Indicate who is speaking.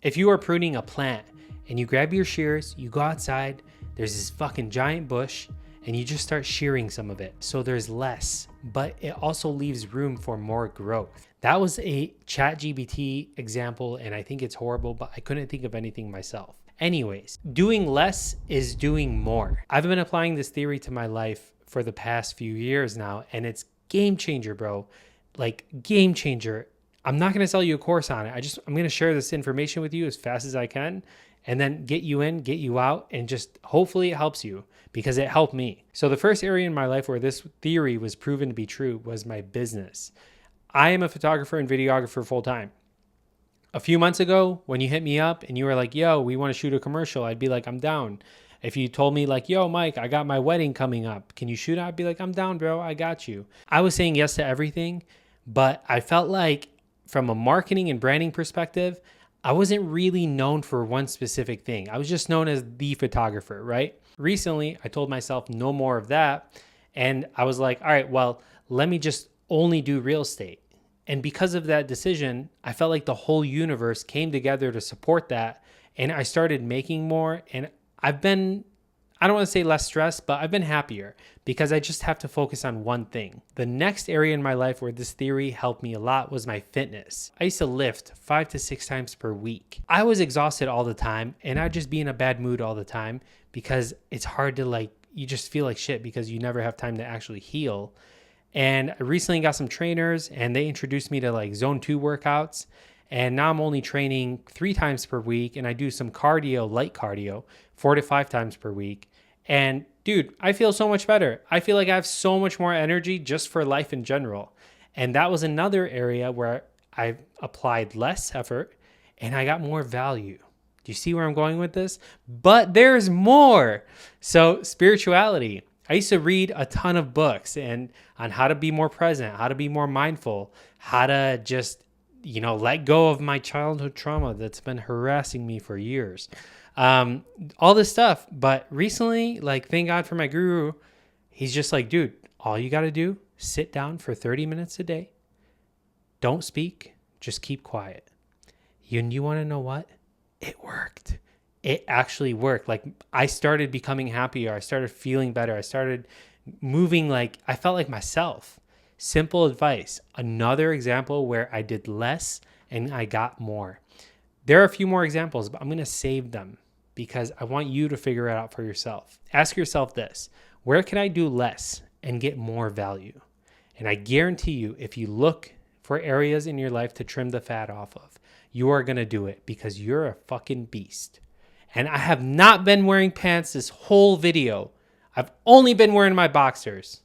Speaker 1: If you are pruning a plant and you grab your shears, you go outside, there's this fucking giant bush, and you just start shearing some of it. So there's less, but it also leaves room for more growth. That was a ChatGPT example, and I think it's horrible, but I couldn't think of anything myself. Anyways, doing less is doing more. I've been applying this theory to my life for the past few years now, and it's game changer, bro. Like game changer. I'm not going to sell you a course on it. I'm going to share this information with you as fast as I can and then get you in, get you out, and just hopefully it helps you because it helped me. So the first area in my life where this theory was proven to be true was my business. I am a photographer and videographer full time. A few months ago, when you hit me up and you were like, yo, we want to shoot a commercial, I'd be like, I'm down. If you told me like, yo, Mike, I got my wedding coming up, can you shoot it? I'd be like, I'm down, bro. I got you. I was saying yes to everything, but I felt like from a marketing and branding perspective, I wasn't really known for one specific thing. I was just known as the photographer, right? Recently, I told myself no more of that. And I was like, all right, well, let me just only do real estate. And because of that decision, I felt like the whole universe came together to support that. And I started making more. And I've been, I don't want to say less stressed, but I've been happier because I just have to focus on one thing. The next area in my life where this theory helped me a lot was my fitness. I used to lift 5 to 6 times per week. I was exhausted all the time and I'd just be in a bad mood all the time because it's hard to you just feel like shit because you never have time to actually heal. And I recently got some trainers and they introduced me to zone 2 workouts. And now I'm only training 3 times per week. And I do some cardio, light cardio, 4 to 5 times per week. And dude, I feel so much better. I feel like I have so much more energy just for life in general. And that was another area where I applied less effort and I got more value. Do you see where I'm going with this? But there's more. So spirituality. I used to read a ton of books and on how to be more present, how to be more mindful, how to just, let go of my childhood trauma that's been harassing me for years. All this stuff. But recently, thank God for my guru. He's just like, dude, all you got to do, sit down for 30 minutes a day. Don't speak. Just keep quiet. And you want to know what? It worked. It actually worked. I started becoming happier. I started feeling better. I started moving I felt like myself. Simple advice. Another example where I did less and I got more. There are a few more examples, but I'm going to save them because I want you to figure it out for yourself. Ask yourself this: where can I do less and get more value? And I guarantee you, if you look for areas in your life to trim the fat off of, you are going to do it because you're a fucking beast. And I have not been wearing pants this whole video. I've only been wearing my boxers.